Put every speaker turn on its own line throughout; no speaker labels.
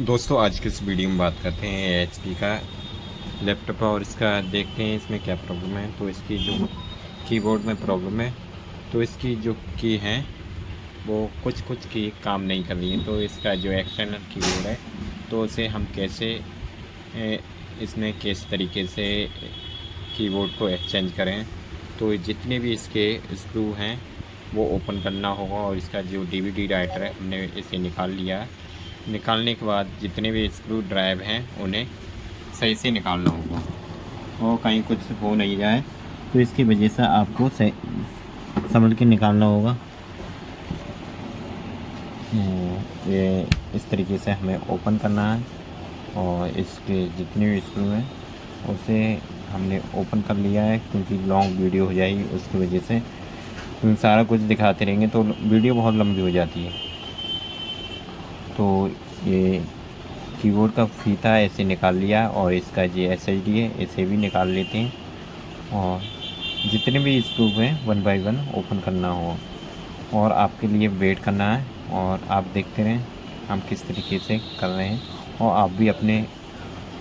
दोस्तों आज के इस वीडियो में बात करते हैं एचपी का लैपटॉप और इसका देखते हैं इसमें क्या प्रॉब्लम है। तो इसकी जो कीबोर्ड में प्रॉब्लम है, तो इसकी जो की है वो कुछ की काम नहीं कर रही है। तो इसका जो एक्सटर्नल कीबोर्ड है तो उसे हम कैसे इसमें किस तरीके से कीबोर्ड को एक्सचेंज करें। तो जितने भी इसके स्क्रू हैं वो ओपन करना होगा और इसका जो डीवीडी राइटर है हमने इसे निकाल लिया। निकालने के बाद जितने भी स्क्रू ड्राइव हैं उन्हें सही से निकालना होगा और कहीं कुछ हो नहीं जाए, तो इसकी वजह से आपको सही संभल के निकालना होगा। ये इस तरीके से हमें ओपन करना है और इसके जितने भी स्क्रू हैं उसे हमने ओपन कर लिया है, क्योंकि लॉन्ग वीडियो हो जाएगी उसकी वजह से। सारा कुछ दिखाते रहेंगे तो वीडियो बहुत लंबी हो जाती है। तो ये कीबोर्ड का फीता ऐसे निकाल लिया और इसका जो एसएसडी है इसे भी निकाल लेते हैं और जितने भी स्क्रू हैं 1 बाय 1 ओपन करना हो और आपके लिए वेट करना है। और आप देखते रहें हम किस तरीके से कर रहे हैं और आप भी अपने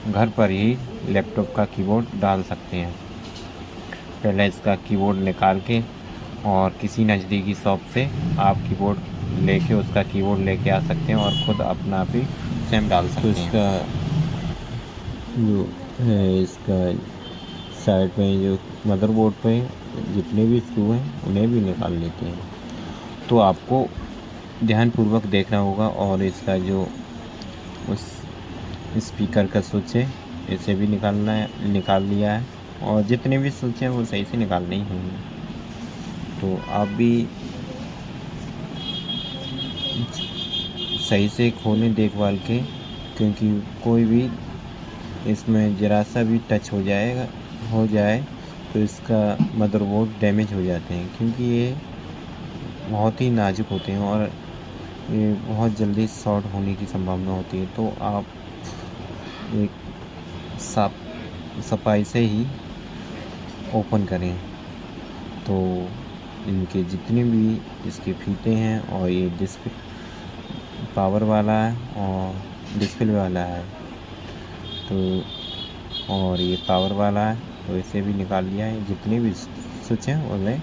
घर पर ही लैपटॉप का कीबोर्ड डाल सकते हैं। पहले इसका कीबोर्ड निकाल के और किसी नज़दीकी शॉप से आप कीबोर्ड लेके उसका कीबोर्ड लेके आ सकते हैं और ख़ुद अपना आप ही सेम डाल सकते हैं। तो इसका जो है इसका साइड में जो मदरबोर्ड पे जितने भी स्क्रू हैं उन्हें भी निकाल लेते हैं। तो आपको ध्यानपूर्वक देखना होगा और इसका जो उस स्पीकर का स्विच है इसे भी निकाल लिया है और जितने भी स्विच हैं वो सही से निकालने ही होंगे। तो आप भी सही से खोलें देखभाल के, क्योंकि कोई भी इसमें ज़रा सा भी टच हो जाए तो इसका मदरबोर्ड डैमेज हो जाते हैं, क्योंकि ये बहुत ही नाजुक होते हैं और ये बहुत जल्दी शॉर्ट होने की संभावना होती है। तो आप एक सफाई से ही ओपन करें। तो इनके जितने भी इसके फीते हैं और ये डिस्प्ले पावर वाला है और डिस्प्ले वाला है, तो और ये पावर वाला है तो इसे भी निकाल लिया है। जितने भी स्विच हैं उन्हें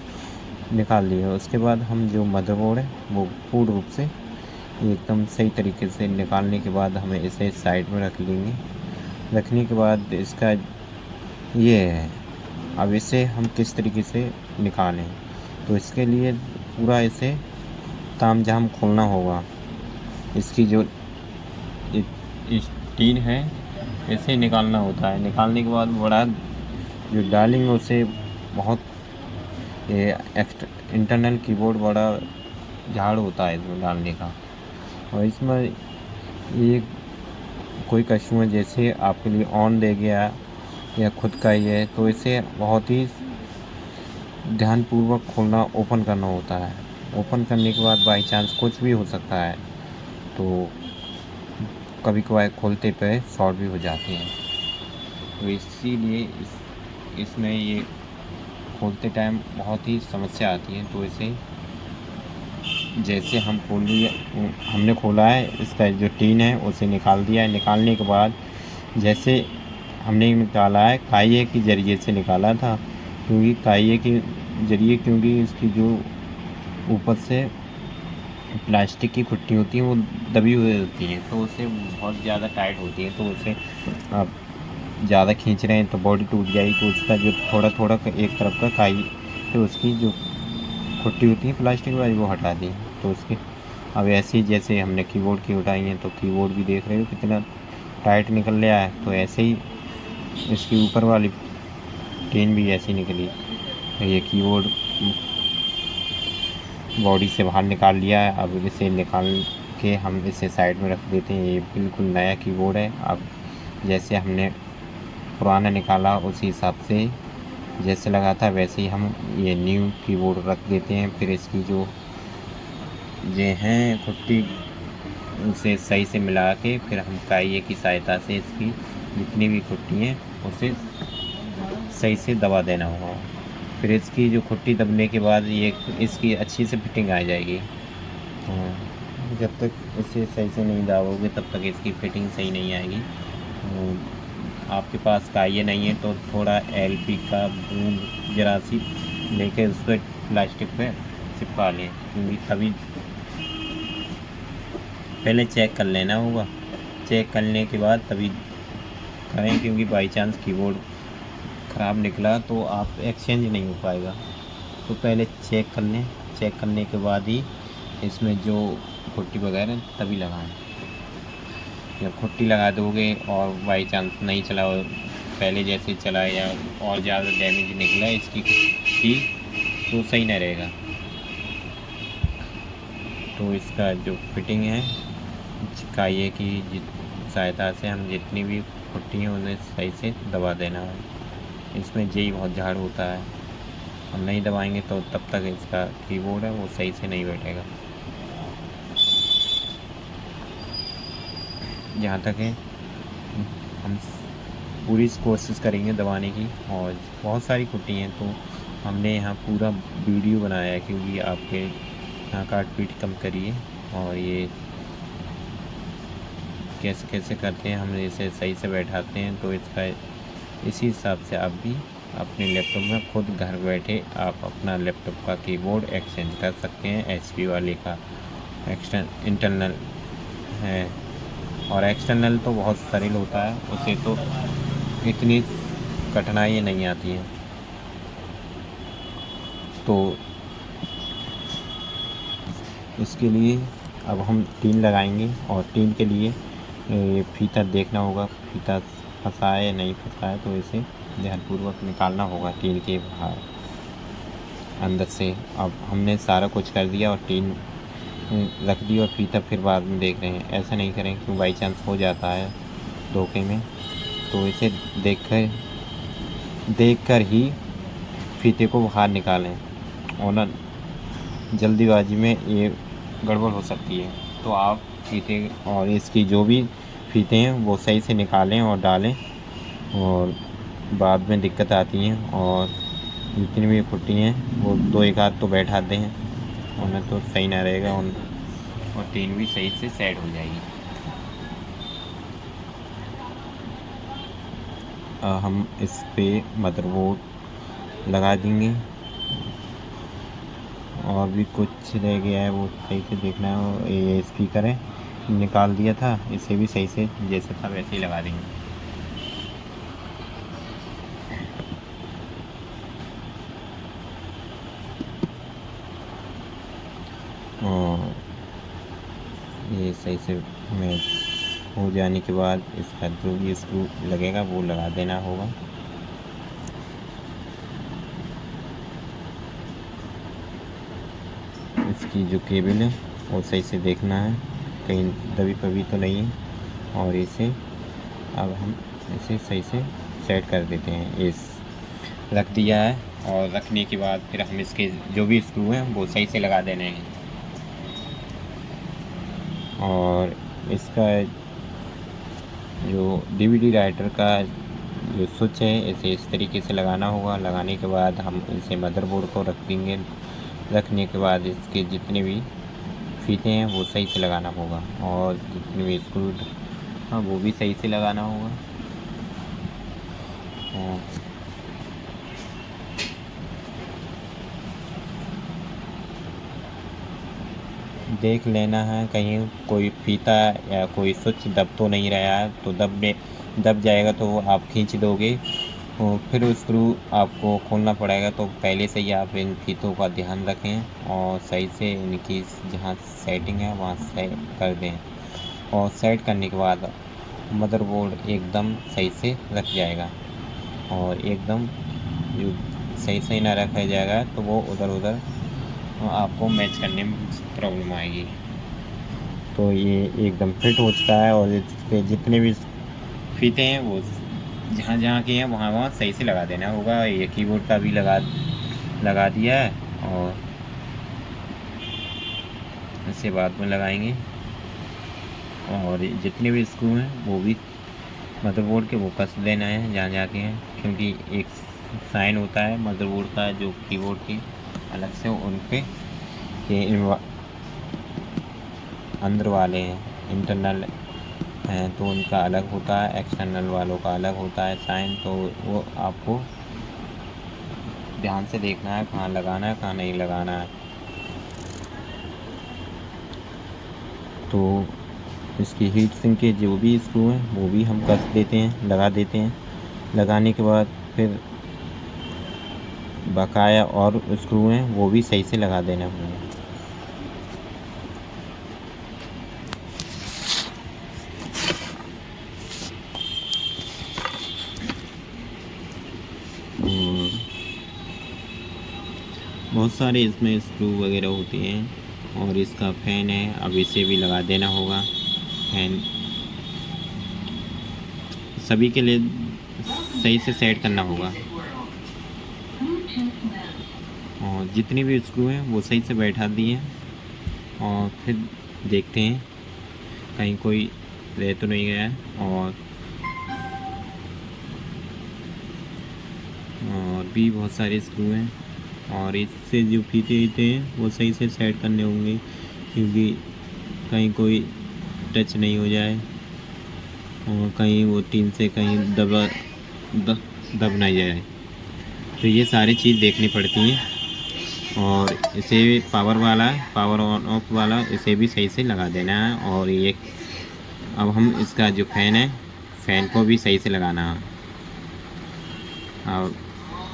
निकाल लिए। उसके बाद हम जो मदरबोर्ड है वो पूर्ण रूप से एकदम सही तरीके से निकालने के बाद हमें इसे साइड में रख लेंगे। रखने के बाद इसका ये है, अब इसे हम किस तरीके से निकालें। तो इसके लिए पूरा इसे तामझाम खोलना होगा। इसकी जो टीन है इसे निकालना होता है। निकालने के बाद बड़ा जो डालेंगे उसे बहुत इंटरनल कीबोर्ड बड़ा झाड़ होता है इसमें डालने का। और इसमें ये कोई कस्टमर जैसे आपके लिए ऑन दे गया या खुद का ही है तो इसे बहुत ही ध्यानपूर्वक खोलना ओपन करना होता है। ओपन करने के बाद बाई चांस कुछ भी हो सकता है, तो कभी कभार खोलते पे शॉर्ट भी हो जाते हैं। तो इसीलिए इसमें ये खोलते टाइम बहुत ही समस्या आती है। तो इसे जैसे हमने खोला है, इसका जो टीन है उसे निकाल दिया है। निकालने के बाद जैसे हमने निकाला है काइये के ज़रिए से निकाला था, क्योंकि काइये के ज़रिए क्योंकि इसकी जो ऊपर से प्लास्टिक की खुट्टी होती है वो दबी हुई होती है, तो उसे बहुत ज़्यादा टाइट होती है। तो उसे आप ज़्यादा खींच रहे हैं तो बॉडी टूट जाएगी। तो उसका जो थोड़ा एक तरफ का काई तो उसकी जो खुट्टी होती है प्लास्टिक वाली वो हटा दी। तो उसके अब ऐसे ही जैसे हमने कीबोर्ड की उठाई है तो कीबोर्ड भी देख रहे हो कितना टाइट निकल रहा है। तो ऐसे ही इसकी ऊपर वाली टीन भी ऐसी निकली। तो ये कीबोर्ड बॉडी से बाहर निकाल लिया है। अब इसे निकाल के हम इसे साइड में रख देते हैं। ये बिल्कुल नया कीबोर्ड है। अब जैसे हमने पुराना निकाला उसी हिसाब से जैसे लगा था वैसे ही हम ये न्यू कीबोर्ड रख देते हैं। फिर इसकी जो ये हैं खुट्टी उसे सही से मिला के फिर हम काइये की सहायता से इसकी जितनी भी खुट्टी हैं उसे सही से दबा देना होगा। फिर इसकी जो खुट्टी दबने के बाद ये इसकी अच्छी से फिटिंग आ जाएगी। जब तक इसे सही से नहीं दाबोगे तब तक इसकी फिटिंग सही नहीं आएगी। आपके पास काइये नहीं है तो थोड़ा एलपी का बूंद जरा सी लेके उस पर प्लास्टिक पे चिपका लें, क्योंकि तभी पहले चेक कर लेना होगा। चेक करने के बाद तभी करें, क्योंकि बाई चांस कीबोर्ड ख़राब निकला तो आप एक्सचेंज नहीं हो पाएगा। तो पहले चेक कर लें, चेक करने के बाद ही इसमें जो पुट्टी वगैरह तभी लगाएं। जब पुट्टी लगा दोगे और बाई चांस नहीं चला और पहले जैसे चला या और ज़्यादा डैमेज निकला इसकी तो सही नहीं रहेगा। तो इसका जो फिटिंग है काइये की सहायता से हम जितनी भी पुट्टी हैं उन्हें सही से दबा देना है। इसमें जेई बहुत झाड़ होता है, हम नहीं दबाएंगे तो तब तक इसका कीबोर्ड है वो सही से नहीं बैठेगा। जहाँ तक है हम पूरी कोशिश करेंगे दबाने की, और बहुत सारी पुट्टी हैं तो हमने यहाँ पूरा वीडियो बनाया है, क्योंकि आपके यहाँ काट पीट कम करिए और ये कैसे कैसे करते हैं हम इसे सही से बैठाते हैं। तो इसका इसी हिसाब से आप भी अपने लैपटॉप में खुद घर बैठे आप अपना लैपटॉप का कीबोर्ड एक्सचेंज कर सकते हैं। एचपी वाले का इंटरनल है, और एक्सटर्नल तो बहुत सरल होता है, उसे तो इतनी कठिनाई नहीं आती है। तो इसके लिए अब हम टीन लगाएंगे, और टीन के लिए ये फीता देखना होगा, फीता फंसा है या नहीं फंसा है, तो इसे ध्यानपूर्वक निकालना होगा टीन के बाहर अंदर से। अब हमने सारा कुछ कर दिया और टीन रख दी और फीता फिर बाद में देख रहे हैं, ऐसा नहीं करें क्योंकि बाई चांस हो जाता है धोखे में। तो इसे देखकर ही फीते को बाहर निकालें, और ना जल्दीबाजी में ये गड़बड़ हो सकती है। तो आप फीते और इसकी जो भी फीते हैं वो सही से निकालें और डालें, और बाद में दिक्कत आती हैं। और जितनी भी पुट्टी हैं वो दो एक हाथ तो बैठा दें, उन्हें तो सही ना रहेगा और टीन भी सही से सेट हो जाएगी। हम इस पे मदरबोर्ड लगा देंगे, और भी कुछ रह गया है वो सही से देखना है। ये स्पीकर है, निकाल दिया था, इसे भी सही से जैसे था वैसे ही लगा देंगे। और ये सही से मैच हो जाने के बाद इसका जो भी स्क्रू लगेगा वो लगा देना होगा। इसकी जो केबल है वो सही से देखना है, कहीं दबी पबी तो नहीं है। और इसे अब हम इसे सही से सेट कर देते हैं। इस रख दिया है, और रखने के बाद फिर हम इसके जो भी स्क्रू हैं वो सही से लगा देने हैं। और इसका जो डीवीडी राइटर का जो स्विच है इसे इस तरीके से लगाना होगा। लगाने के बाद हम इसे मदरबोर्ड को रख देंगे। रखने के बाद इसके जितने भी फीते हैं वो सही से लगाना होगा, और जितने भी स्क्रू हाँ वो भी सही से लगाना होगा। देख लेना है कहीं कोई फीता या कोई स्विच दब तो नहीं रहा है, तो दब जाएगा तो आप खींच दोगे तो फिर स्क्रू आपको खोलना पड़ेगा। तो पहले से ही आप इन फीतों का ध्यान रखें और सही से इनकी जहाँ सेटिंग है वहाँ सेट कर दें, और सेट करने के बाद मदरबोर्ड एकदम सही से रख जाएगा। और एकदम जो सही ना रखा जाएगा तो वो उधर आपको मैच करने में प्रॉब्लम आएगी। तो ये एकदम फिट हो चुका है, और इस पे जितने भी फीते हैं वो जहाँ के हैं वहाँ सही से लगा देना होगा। ये कीबोर्ड का भी लगा दिया है, और इसे बाद में लगाएंगे। और जितने भी स्क्रू हैं वो भी मदरबोर्ड के वो कस देना है जहाँ के हैं, क्योंकि एक साइन होता है मदरबोर्ड का जो कीबोर्ड की अलग से उन पे अंदर वाले हैं, इंटरनल हैं, तो उनका अलग होता है, एक्सटर्नल वालों का अलग होता है साइन। तो वो आपको ध्यान से देखना है कहाँ लगाना है, कहाँ नहीं लगाना है। तो इसकी हीट सिंक के जो भी स्क्रू हैं वो भी हम कस देते हैं, लगा देते हैं। लगाने के बाद फिर बकाया और स्क्रू हैं वो भी सही से लगा देना होगा। बहुत सारे इसमें स्क्रू वगैरह होते हैं। और इसका फ़ैन है, अब इसे भी लगा देना होगा। फैन सभी के लिए सही से सेट करना होगा। और जितनी भी स्क्रू हैं वो सही से बैठा दिए। और फिर देखते हैं कहीं कोई रह तो नहीं गया है। और भी बहुत सारे स्क्रू हैं। और इससे जो फीते हैं वो सही से सेट करने होंगे, क्योंकि कहीं कोई टच नहीं हो जाए और कहीं वो टीन से कहीं दब ना जाए। तो ये सारी चीज़ देखनी पड़ती हैं। और इसे पावर ऑन ऑफ वाला इसे भी सही से लगा देना है। और ये अब हम इसका जो फ़ैन है, फ़ैन को भी सही से लगाना है। और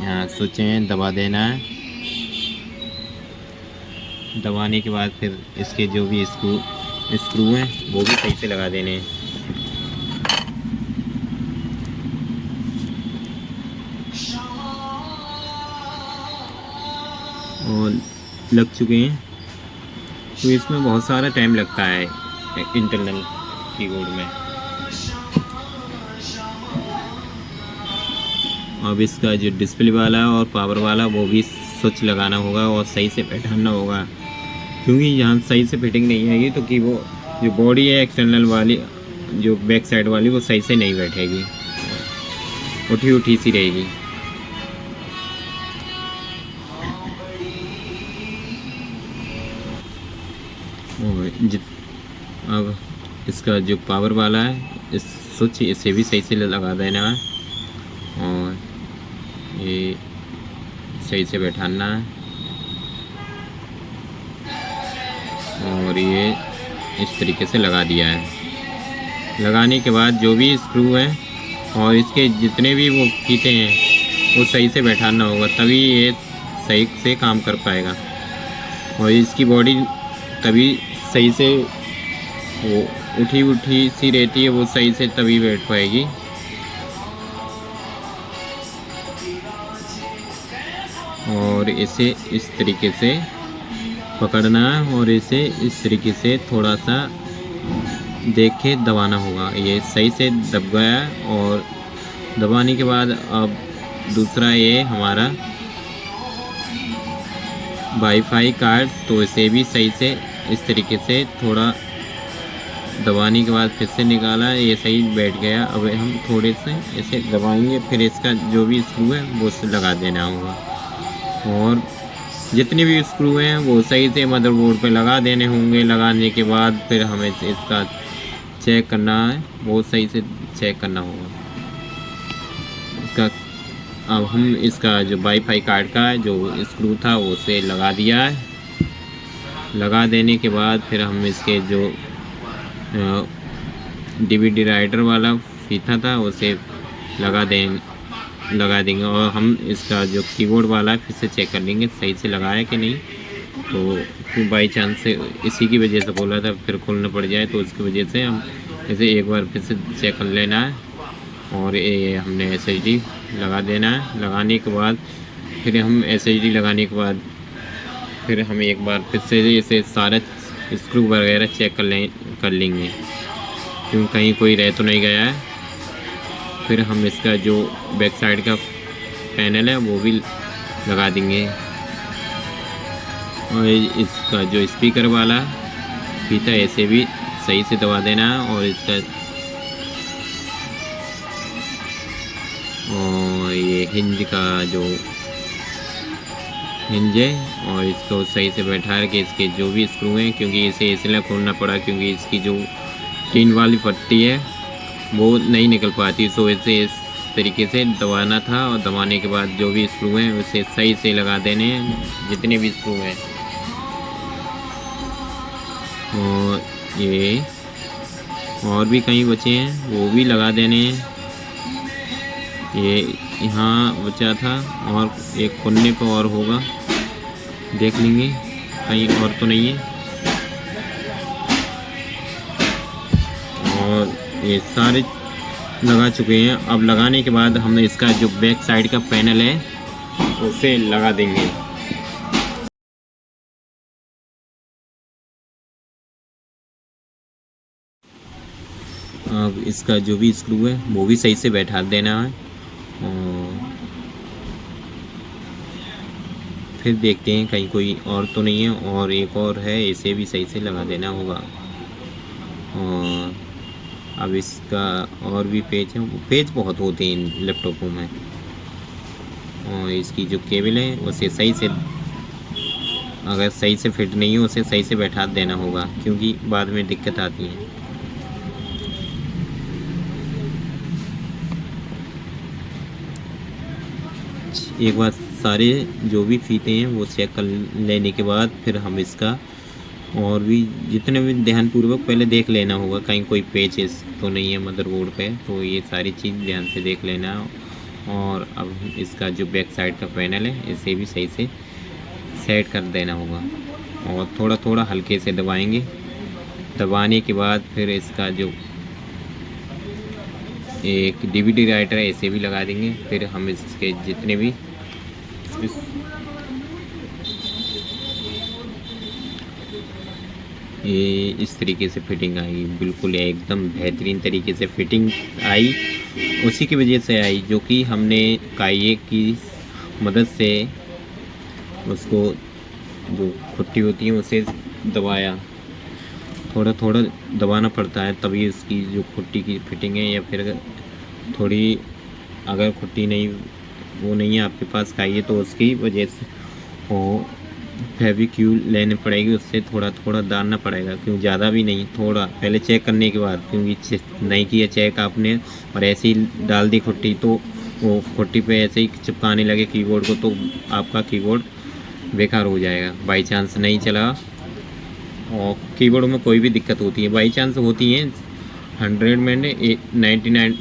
यहाँ स्विचें दबा देना है। दबाने के बाद फिर इसके जो भी स्क्रू हैं वो भी सही से लगा देने हैं। और लग चुके हैं। तो इसमें बहुत सारा टाइम लगता है इंटरनल कीबोर्ड में। अब इसका जो डिस्प्ले वाला और पावर वाला वो भी स्विच लगाना होगा और सही से बैठाना होगा, क्योंकि यहाँ सही से फिटिंग नहीं आएगी तो कि वो जो बॉडी है एक्सटर्नल वाली, जो बैक साइड वाली, वो सही से नहीं बैठेगी, उठी सी रहेगी। अब इसका जो पावर वाला है, इस स्विच इसे भी सही से लगा देना है और ये सही से बैठाना है। और ये इस तरीके से लगा दिया है। लगाने के बाद जो भी स्क्रू हैं और इसके जितने भी वो फीते हैं वो सही से बैठाना होगा, तभी ये सही से काम कर पाएगा। और इसकी बॉडी तभी सही से वो उठी सी रहती है, वो सही से तभी बैठ पाएगी। और इसे इस तरीके से पकड़ना है और इसे इस तरीके से थोड़ा सा देख के दबाना होगा। ये सही से दब गया। और दबाने के बाद अब दूसरा ये हमारा वाईफाई कार्ड, तो इसे भी सही से इस तरीके से थोड़ा दबाने के बाद फिर से निकाला, ये सही बैठ गया। अब हम थोड़े से इसे दबाएंगे, फिर इसका जो भी स्क्रू है वो लगा देना होगा। और जितने भी स्क्रू हैं वो सही से मदरबोर्ड पे लगा देने होंगे। लगाने के बाद फिर हमें इसका चेक करना है, वो सही से चेक करना होगा इसका। अब हम इसका जो वाईफाई कार्ड का जो स्क्रू था वो उसे लगा दिया है। लगा देने के बाद फिर हम इसके जो डीवीडी राइडर वाला फीता था उसे लगा देंगे। और हम इसका जो कीबोर्ड वाला है फिर से चेक कर लेंगे सही से लगाया कि नहीं। तो बाई चांस से इसी की वजह से बोला था फिर खोलना पड़ जाए, तो उसकी वजह से हम इसे एक बार फिर से चेक कर लेना है। और ये हमने SSD लगा देना है। लगाने के बाद फिर हम SSD लगाने के बाद फिर हम एक बार फिर से इसे सारा स्क्रू वगैरह चेक कर लेंगे, क्यों कहीं कोई रह तो नहीं गया है। फिर हम इसका जो बैक साइड का पैनल है वो भी लगा देंगे। और इसका जो स्पीकर वाला फीता ऐसे भी सही से दबा देना है। और ये हिंज का जो हिंज है और इसको सही से बैठा के इसके जो भी स्क्रू हैं, क्योंकि इसे इसलिए खोलना पड़ा क्योंकि इसकी जो टीन वाली पट्टी है वो नहीं निकल पाती, सो इसे इस तरीके से दबाना था और दबाने के बाद जो भी स्क्रू हैं उसे सही से लगा देने हैं, जितने भी स्क्रू हैं। और ये और भी कहीं बचे हैं वो भी लगा देने हैं। ये यहाँ बचा था और एक कोने पर और होगा, देख लेंगे कहीं और तो नहीं है। और ये सारे लगा चुके हैं। अब लगाने के बाद हम इसका जो बैक साइड का पैनल है उसे लगा देंगे। अब इसका जो भी स्क्रू है वो भी सही से बैठा देना है और फिर देखते हैं कहीं कोई और तो नहीं है, और एक और है, इसे भी सही से लगा देना होगा। और अब इसका और भी पेज है, वो पेज बहुत होते हैं इन लैपटॉपों में। और इसकी जो केबल है उसे सही से, अगर सही से फिट नहीं हो उसे सही से बैठा देना होगा, क्योंकि बाद में दिक्कत आती है। एक बार सारे जो भी फीते हैं वो चेक कर लेने के बाद फिर हम इसका और भी जितने भी ध्यानपूर्वक पहले देख लेना होगा कहीं कोई पेचेस तो नहीं है मदरबोर्ड पे, तो ये सारी चीज़ ध्यान से देख लेना। और अब इसका जो बैक साइड का पैनल है इसे भी सही से सेट कर देना होगा और थोड़ा थोड़ा हल्के से दबाएंगे। दबाने के बाद फिर इसका जो एक डीवीडी राइटर है इसे भी लगा देंगे। फिर हम इसके जितने भी ये इस तरीके से फिटिंग आई, बिल्कुल एकदम बेहतरीन तरीके से फिटिंग आई। उसी की वजह से आई जो कि हमने काये की मदद से उसको जो खुट्टी होती है उसे दबाया, थोड़ा थोड़ा दबाना पड़ता है तभी इसकी जो खुट्टी की फिटिंग है। या फिर थोड़ी अगर खुट्टी नहीं वो नहीं है आपके पास काये तो उसकी वजह से वो फेविक्यूल लेने पड़ेगी, उससे थोड़ा थोड़ा डालना पड़ेगा, क्यों ज़्यादा भी नहीं, थोड़ा पहले चेक करने के बाद, क्योंकि नहीं किया चेक आपने और ऐसे ही डाल दी खुट्टी तो वो खुट्टी पे ऐसे ही चिपकाने लगे कीबोर्ड को तो आपका कीबोर्ड बेकार हो जाएगा। बाई चांस नहीं चला और कीबोर्ड में कोई भी दिक्कत होती है, बाई चांस होती है 100 में 99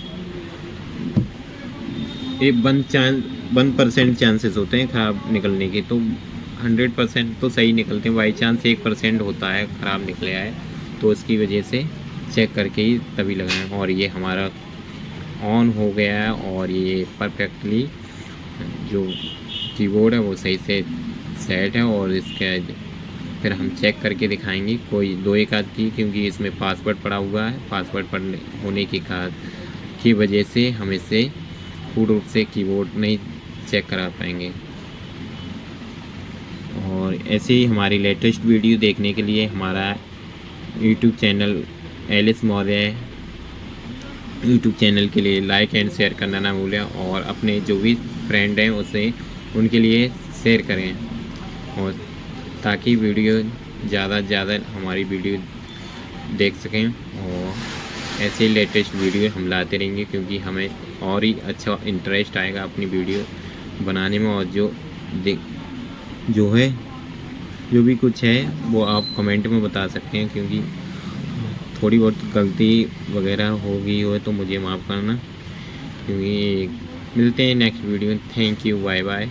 1% चांसेस होते हैं ख़राब निकलने के, तो 100% तो सही निकलते हैं। बाई चांस 1% होता है ख़राब निकले आए, तो उसकी वजह से चेक करके ही तभी लगाएं। और ये हमारा ऑन हो गया है और ये परफेक्टली जो कीबोर्ड है वो सही से सेट है। और इसका फिर हम चेक करके दिखाएंगे कोई 2-1 आध की, क्योंकि इसमें पासवर्ड पड़ा हुआ है, पासवर्ड पड़ने होने की वजह से हम इसे पूर्ण रूप से कीबोर्ड नहीं चेक करा पाएंगे। और ऐसे ही हमारी लेटेस्ट वीडियो देखने के लिए हमारा YouTube channel Alice Maurya YouTube channel के लिए लाइक एंड शेयर करना ना भूलें और अपने जो भी फ्रेंड हैं उसे उनके लिए शेयर करें, और ताकि वीडियो ज़्यादा से ज़्यादा हमारी वीडियो देख सकें। और ऐसे ही लेटेस्ट वीडियो हम लाते रहेंगे, क्योंकि हमें और ही अच्छा इंटरेस्ट आएगा अपनी वीडियो बनाने में। और जो है जो भी कुछ है वो आप कमेंट में बता सकते हैं, क्योंकि थोड़ी बहुत गलती वगैरह हो गई हो तो मुझे माफ़ करना। क्योंकि मिलते हैं नेक्स्ट वीडियो में। Thank you, bye bye.